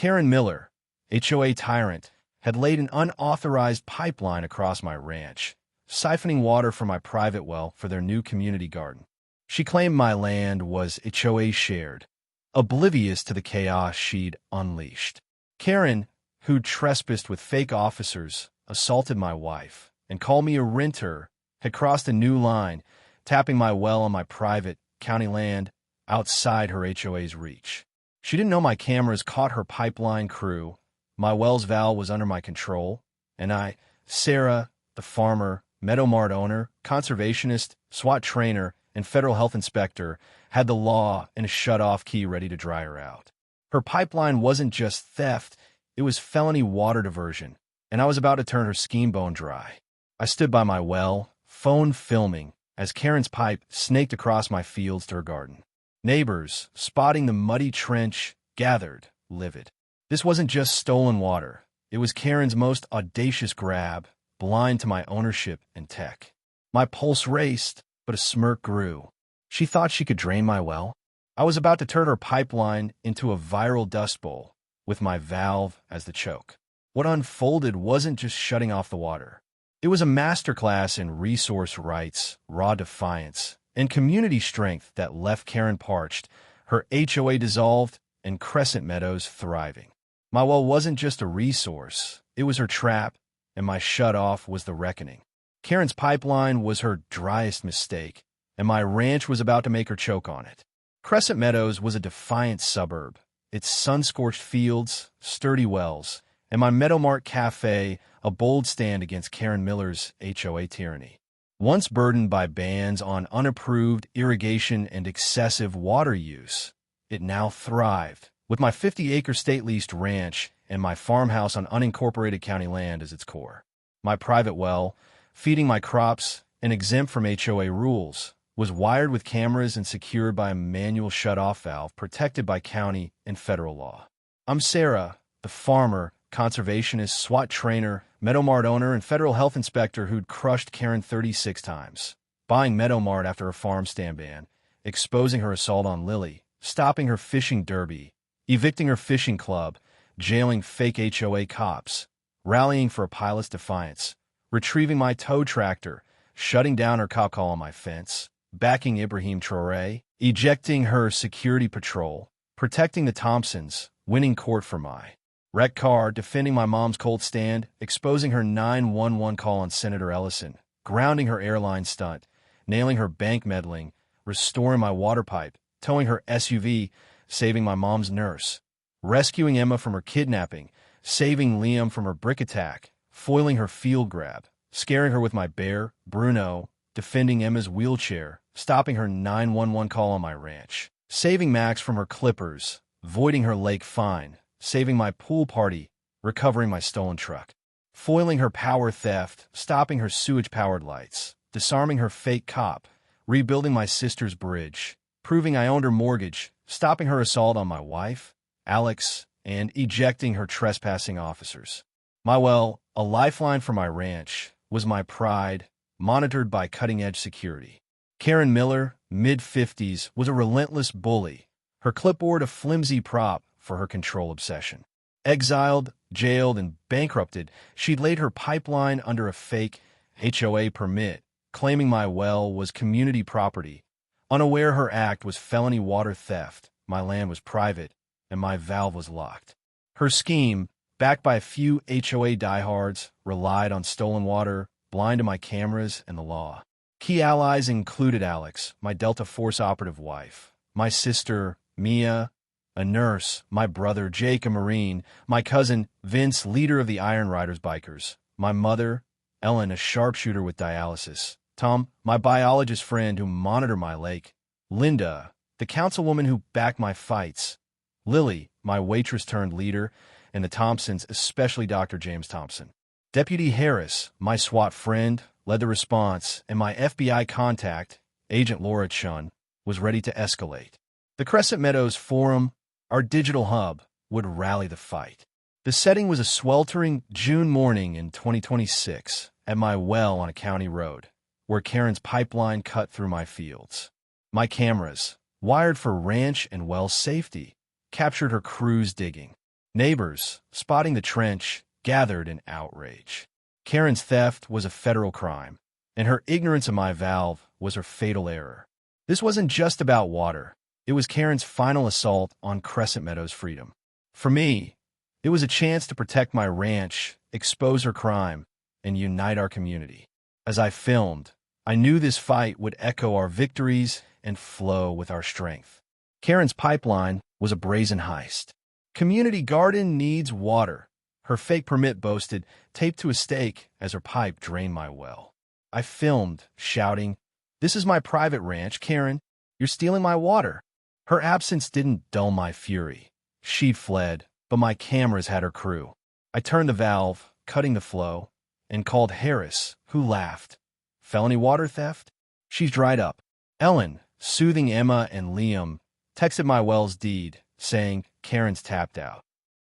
Karen Miller, HOA tyrant, had laid an unauthorized pipeline across my ranch, siphoning water from my private well for their new community garden. She claimed my land was HOA shared, oblivious to the chaos she'd unleashed. Karen, who'd trespassed with fake officers, assaulted my wife, and called me a renter, had crossed a new line, tapping my well on my private county land outside her HOA's reach. She didn't know my cameras caught her pipeline crew, my well's valve was under my control, and I, Sarah, the farmer, Meadowmart owner, conservationist, SWAT trainer, and federal health inspector, had the law and a shut-off key ready to dry her out. Her pipeline wasn't just theft, it was felony water diversion, and I was about to turn her scheme bone dry. I stood by my well, phone filming, as Karen's pipe snaked across my fields to her garden. Neighbors, spotting the muddy trench, gathered, livid. This wasn't just stolen water. It was Karen's most audacious grab, blind to my ownership and tech. My pulse raced, but a smirk grew. She thought she could drain my well. I was about to turn her pipeline into a viral dust bowl, with my valve as the choke. What unfolded wasn't just shutting off the water. It was a masterclass in resource rights, raw defiance, and community strength that left Karen parched, her HOA dissolved, and Crescent Meadows thriving. My well wasn't just a resource, it was her trap, and my shut-off was the reckoning. Karen's pipeline was her driest mistake, and my ranch was about to make her choke on it. Crescent Meadows was a defiant suburb, its sun-scorched fields, sturdy wells, and my Meadowmart Cafe a bold stand against Karen Miller's HOA tyranny. Once burdened by bans on unapproved irrigation and excessive water use, it now thrived, with my 50-acre state-leased ranch and my farmhouse on unincorporated county land as its core. My private well, feeding my crops and exempt from HOA rules, was wired with cameras and secured by a manual shut-off valve protected by county and federal law. I'm Sarah, the farmer, conservationist, SWAT trainer, Meadowmart owner, and federal health inspector who'd crushed Karen 36 times, buying Meadowmart after a farm stand ban, exposing her assault on Lily, stopping her fishing derby, evicting her fishing club, jailing fake HOA cops, rallying for a pilot's defiance, retrieving my tow tractor, shutting down her cop call on my fence, backing Ibrahim Traore, ejecting her security patrol, protecting the Thompsons, winning court for my wrecked car, defending my mom's cold stand, exposing her 911 call on Senator Ellison, grounding her airline stunt, nailing her bank meddling, restoring my water pipe, towing her SUV, saving my mom's nurse, rescuing Emma from her kidnapping, saving Liam from her brick attack, foiling her field grab, scaring her with my bear, Bruno, defending Emma's wheelchair, stopping her 911 call on my ranch, saving Max from her clippers, voiding her lake fine, saving my pool party, recovering my stolen truck, foiling her power theft, stopping her sewage-powered lights, disarming her fake cop, rebuilding my sister's bridge, proving I owned her mortgage, stopping her assault on my wife, Alex, and ejecting her trespassing officers. My well, a lifeline for my ranch, was my pride, monitored by cutting-edge security. Karen Miller, mid-50s, was a relentless bully, her clipboard a flimsy prop for her control obsession. Exiled, jailed, and bankrupted, she'd laid her pipeline under a fake HOA permit, claiming my well was community property. Unaware her act was felony water theft, my land was private, and my valve was locked. Her scheme, backed by a few HOA diehards, relied on stolen water, blind to my cameras and the law. Key allies included Alex, my Delta Force operative wife, my sister, Mia, a nurse, my brother, Jake, a Marine, my cousin, Vince, leader of the Iron Riders bikers, my mother, Ellen, a sharpshooter with dialysis, Tom, my biologist friend who monitored my lake, Linda, the councilwoman who backed my fights, Lily, my waitress-turned-leader, and the Thompsons, especially Dr. James Thompson. Deputy Harris, my SWAT friend, led the response, and my FBI contact, Agent Laura Chun, was ready to escalate. The Crescent Meadows Forum, our digital hub, would rally the fight. The setting was a sweltering June morning in 2026 at my well on a county road, where Karen's pipeline cut through my fields. My cameras, wired for ranch and well safety, captured her crews digging. Neighbors, spotting the trench, gathered in outrage. Karen's theft was a federal crime, and her ignorance of my valve was her fatal error. This wasn't just about water. It was Karen's final assault on Crescent Meadows' freedom. For me, it was a chance to protect my ranch, expose her crime, and unite our community. As I filmed, I knew this fight would echo our victories and flow with our strength. Karen's pipeline was a brazen heist. Community garden needs water, her fake permit boasted, taped to a stake as her pipe drained my well. I filmed, shouting, "This is my private ranch, Karen. You're stealing my water." Her absence didn't dull my fury. She'd fled, but my cameras had her crew. I turned the valve, cutting the flow, and called Harris, who laughed. "Felony water theft?" She's dried up. Ellen, soothing Emma and Liam, texted my well's deed, saying Karen's tapped out.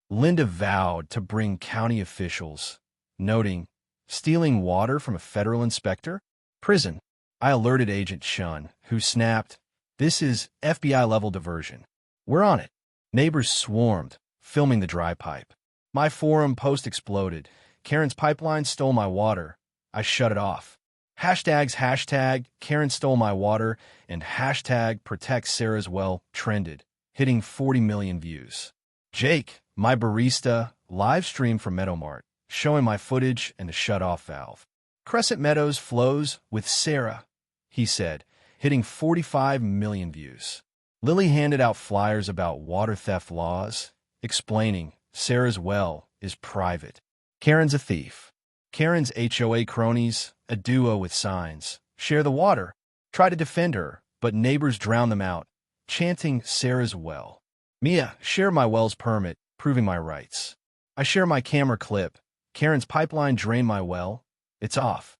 Linda vowed to bring county officials, noting, "Stealing water from a federal inspector? Prison." I alerted Agent Shun, who snapped, "This is FBI-level diversion. We're on it." Neighbors swarmed, filming the dry pipe. My forum post exploded. "Karen's pipeline stole my water. I shut it off." Hashtags Karen stole my water and hashtag protect Sarah's well trended, hitting 40 million views. Jake, my barista, live streamed from Meadowmart, showing my footage and the shut-off valve. "Crescent Meadows flows with Sarah," he said, hitting 45 million views. Lily handed out flyers about water theft laws, explaining Sarah's well is private. Karen's a thief. Karen's HOA cronies, a duo with signs, share the water, try to defend her, but neighbors drown them out, chanting Sarah's well. Mia, share my well's permit, proving my rights. I share my camera clip. Karen's pipeline drained my well. It's off.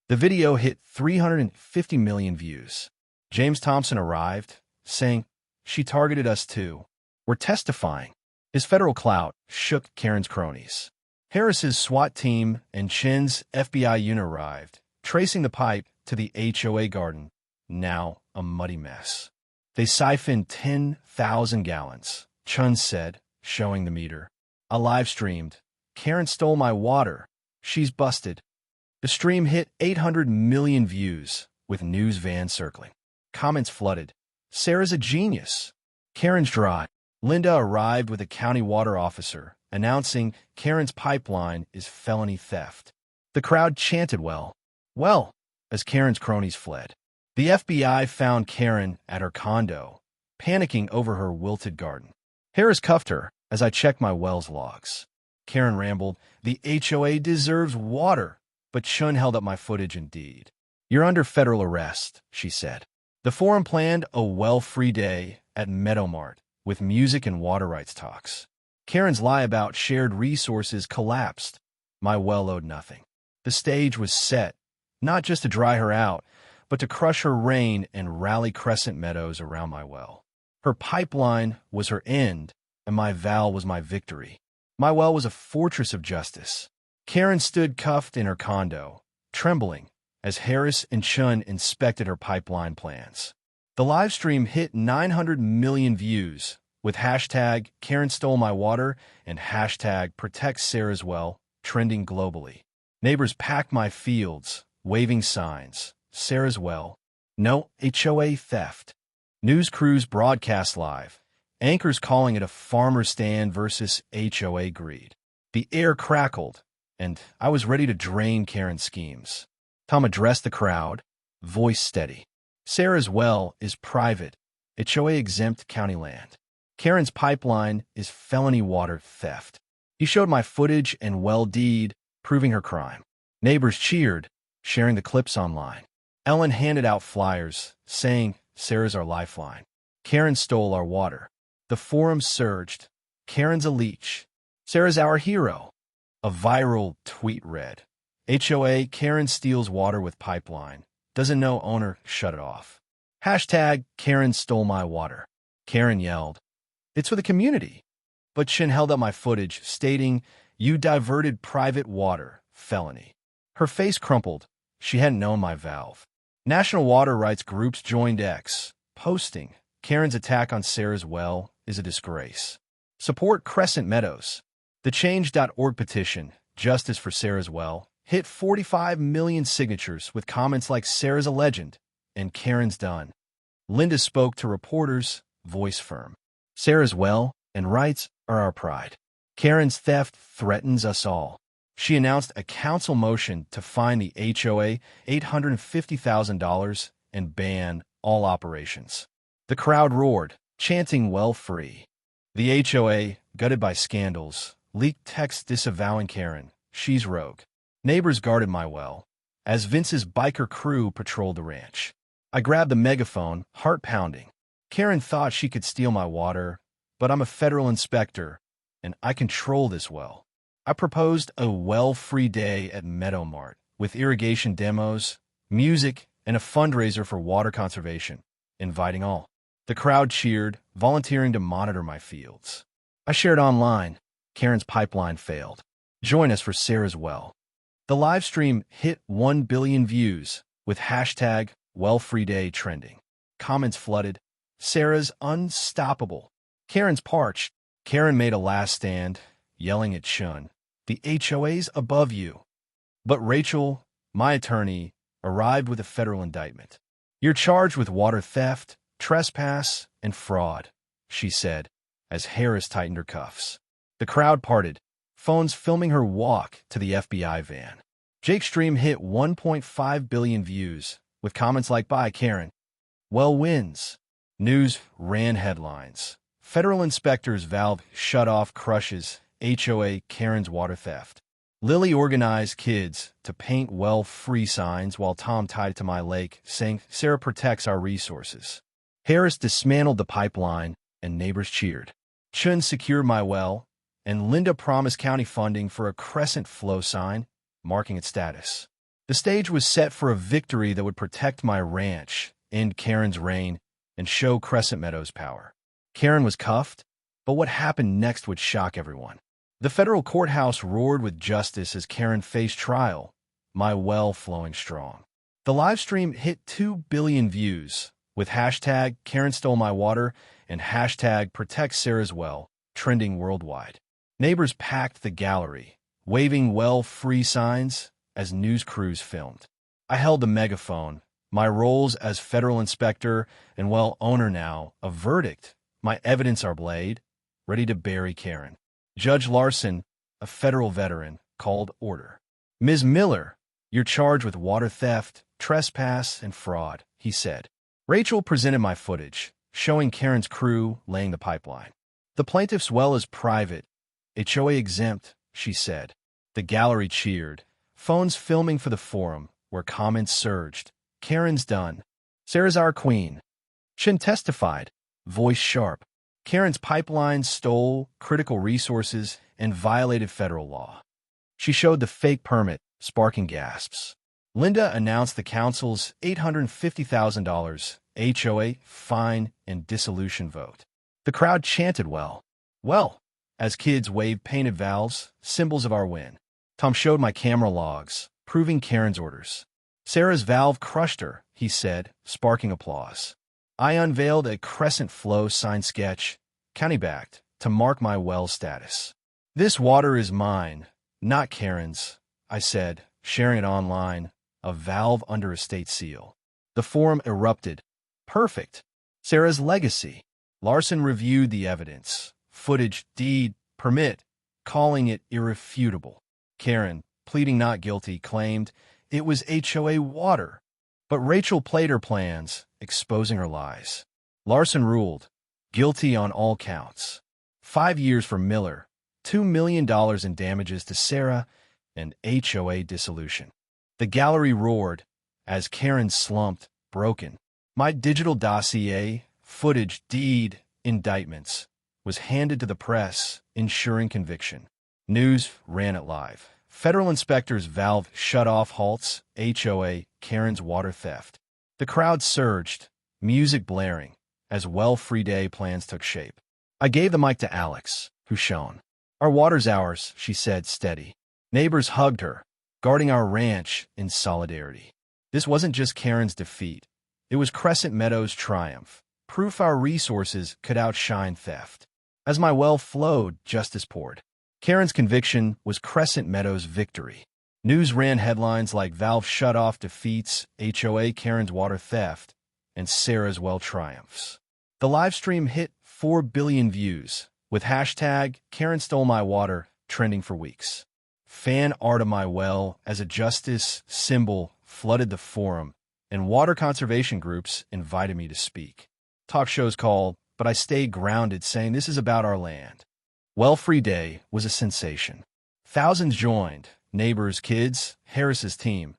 The video hit 350 million views. James Thompson arrived, saying, "She targeted us too. We're testifying." His federal clout shook Karen's cronies. Harris's SWAT team and Chen's FBI unit arrived, tracing the pipe to the HOA garden, now a muddy mess. They siphoned 10,000 gallons, Chun said, showing the meter. I live-streamed. "Karen stole my water. She's busted." The stream hit 800 million views, with news vans circling. Comments flooded. "Sarah's a genius." "Karen's dry." Linda arrived with a county water officer, announcing Karen's pipeline is felony theft. The crowd chanted well, as Karen's cronies fled. The FBI found Karen at her condo, panicking over her wilted garden. Harris cuffed her as I checked my well's logs. Karen rambled, "The HOA deserves water," but Chun held up my footage indeed. "You're under federal arrest," she said. The forum planned a well-free day at Meadowmart with music and water rights talks. Karen's lie about shared resources collapsed. My well owed nothing. The stage was set, not just to dry her out, but to crush her reign and rally Crescent Meadows around my well. Her pipeline was her end, and my vow was my victory. My well was a fortress of justice. Karen stood cuffed in her condo, trembling, as Harris and Chun inspected her pipeline plans. The live stream hit 900 million views, with hashtag Karen stole my water and hashtag protect Sarah's well trending globally. Neighbors packed my fields, waving signs, Sarah's well, no HOA theft. News crews broadcast live, anchors calling it a farmer stand versus HOA greed. The air crackled, and I was ready to drain Karen's schemes. Tom addressed the crowd, voice steady. "Sarah's well is private, HOA-exempt county land. Karen's pipeline is felony water theft." He showed my footage and well deed, proving her crime. Neighbors cheered, sharing the clips online. Ellen handed out flyers, saying, "Sarah's our lifeline. Karen stole our water." The forum surged. "Karen's a leech. Sarah's our hero." A viral tweet read, "HOA, Karen steals water with pipeline. Doesn't know owner, shut it off." Hashtag Karen stole my water. Karen yelled, "It's for the community." But Shin held up my footage, stating, "You diverted private water, felony." Her face crumpled. She hadn't known my valve. National water rights groups joined X, posting, "Karen's attack on Sarah's well is a disgrace." Support Crescent Meadows. The Change.org petition, Justice for Sarah's Well, hit 45 million signatures with comments like "Sarah's a legend" and "Karen's done." Linda spoke to reporters, voice firm. "Sarah's well and rights are our pride. Karen's theft threatens us all." She announced a council motion to fine the HOA $850,000 and ban all operations. The crowd roared, chanting "Well free." The HOA, gutted by scandals, leaked texts disavowing Karen. "She's rogue." Neighbors guarded my well, as Vince's biker crew patrolled the ranch. I grabbed the megaphone, heart pounding. Karen thought she could steal my water, but I'm a federal inspector, and I control this well. I proposed a well-free day at Meadow Mart, with irrigation demos, music, and a fundraiser for water conservation, inviting all. The crowd cheered, volunteering to monitor my fields. I shared online. Karen's pipeline failed. Join us for Sarah's well. The live stream hit 1 billion views, with hashtag #WellFreeDay trending. Comments flooded. "Sarah's unstoppable. Karen's parched." Karen made a last stand, yelling at Shun, "The HOA's above you." But Rachel, my attorney, arrived with a federal indictment. "You're charged with water theft, trespass, and fraud," she said, as Harris tightened her cuffs. The crowd parted, phones filming her walk to the FBI van. Jake's stream hit 1.5 billion views, with comments like "Bye, Karen." "Well wins." News ran headlines. Federal inspectors valve shut off crushes HOA Karen's water theft. Lily organized kids to paint well-free signs while Tom tied it to my lake, saying "Sarah protects our resources." Harris dismantled the pipeline, and neighbors cheered. Chun secured my well, and Linda promised county funding for a crescent flow sign, marking its status. The stage was set for a victory that would protect my ranch, end Karen's reign, and show Crescent Meadows' power. Karen was cuffed, but what happened next would shock everyone. The federal courthouse roared with justice as Karen faced trial, my well flowing strong. The live stream hit 2 billion views, with hashtag Karen stole my water and hashtag protect Sarah's well trending worldwide. Neighbors packed the gallery, waving well-free signs as news crews filmed. I held the megaphone, my roles as federal inspector and well owner now, a verdict. My evidence are blade, ready to bury Karen. Judge Larson, a federal veteran, called order. "Ms. Miller, you're charged with water theft, trespass, and fraud," he said. Rachel presented my footage, showing Karen's crew laying the pipeline. "The plaintiff's well is private, HOA exempt," she said. The gallery cheered, phones filming for the forum, where comments surged. "Karen's done. Sarah's our queen." Chin testified, voice sharp. Karen's pipeline stole critical resources and violated federal law. She showed the fake permit, sparking gasps. Linda announced the council's $850,000 HOA fine and dissolution vote. The crowd chanted well, as kids waved painted valves, symbols of our win. Tom showed my camera logs, proving Karen's orders. "Sarah's valve crushed her," he said, sparking applause. I unveiled a crescent flow sign sketch, county-backed, to mark my well status. "This water is mine, not Karen's," I said, sharing it online, a valve under a state seal. The forum erupted. "Perfect. Sarah's legacy." Larson reviewed the evidence, footage, deed, permit, calling it irrefutable. Karen, pleading not guilty, claimed it was HOA water. But Rachel played her plans, exposing her lies. Larson ruled, guilty on all counts. 5 years for Miller, $2 million in damages to Sarah, and HOA dissolution. The gallery roared as Karen slumped, broken. My digital dossier, footage, deed, indictments, was handed to the press, ensuring conviction. News ran it live. Federal inspectors valve shut-off halts, HOA, Karen's water theft. The crowd surged, music blaring, as well-free day plans took shape. I gave the mic to Alex, who shone. "Our water's ours," she said, steady. Neighbors hugged her, guarding our ranch in solidarity. This wasn't just Karen's defeat. It was Crescent Meadows' triumph, proof our resources could outshine theft. As my well flowed, justice poured. Karen's conviction was Crescent Meadows' victory. News ran headlines like Valve Shutoff defeats HOA Karen's water theft and Sarah's well triumphs. The live stream hit 4 billion views, with hashtag Karen Stole My Water trending for weeks. Fan art of my well as a justice symbol flooded the forum, and water conservation groups invited me to speak. Talk shows called, but I stayed grounded, saying this is about our land. Well Free Day was a sensation. Thousands joined, neighbors, kids, Harris's team,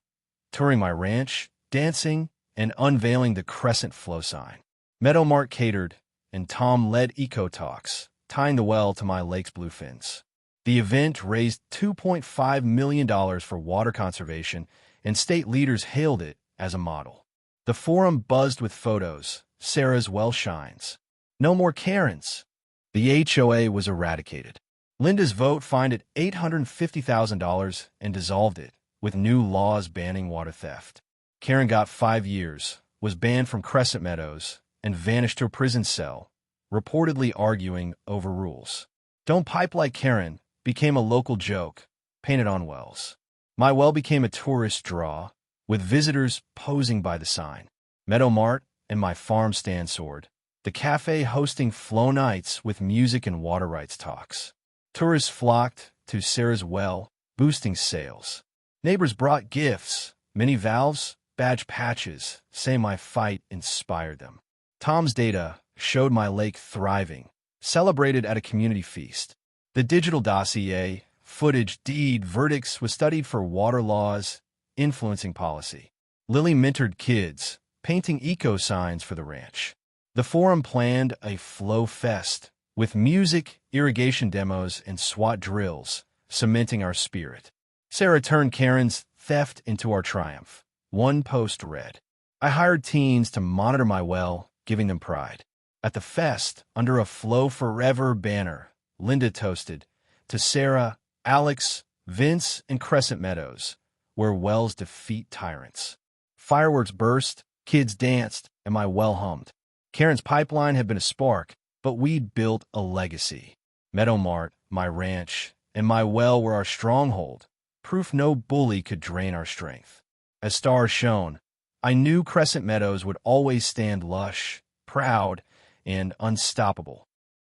touring my ranch, dancing, and unveiling the Crescent Flow sign. Meadow Mart catered, and Tom led eco talks, tying the well to my lake's bluefins. The event raised $2.5 million for water conservation, and state leaders hailed it as a model. The forum buzzed with photos. Sarah's well shines. No more Karens. The HOA was eradicated. Linda's vote fined it $850,000 and dissolved it, with new laws banning water theft. Karen got 5 years, was banned from Crescent Meadows, and vanished to a prison cell, reportedly arguing over rules. Don't pipe like Karen became a local joke, painted on wells. My well became a tourist draw, with visitors posing by the sign. Meadow Mart and my farm stand soared. The cafe hosting flow nights with music and water rights talks. Tourists flocked to Sarah's well, boosting sales. Neighbors brought gifts, mini valves, badge patches, saying my fight inspired them. Tom's data showed my lake thriving, celebrated at a community feast. The digital dossier, footage, deed, verdicts was studied for water laws influencing policy. Lily mentored kids, painting eco signs for the ranch. The forum planned a flow fest, with music, irrigation demos, and SWAT drills, cementing our spirit. Sarah turned Karen's theft into our triumph. One post read, I hired teens to monitor my well, giving them pride. At the fest, under a Flow Forever banner, Linda toasted, to Sarah, Alex, Vince, and Crescent Meadows, where wells defeat tyrants. Fireworks burst, kids danced, and my well hummed. Karen's pipeline had been a spark, but we'd built a legacy. Meadow Mart, my ranch, and my well were our stronghold, proof no bully could drain our strength. As stars shone, I knew Crescent Meadows would always stand lush, proud, and unstoppable.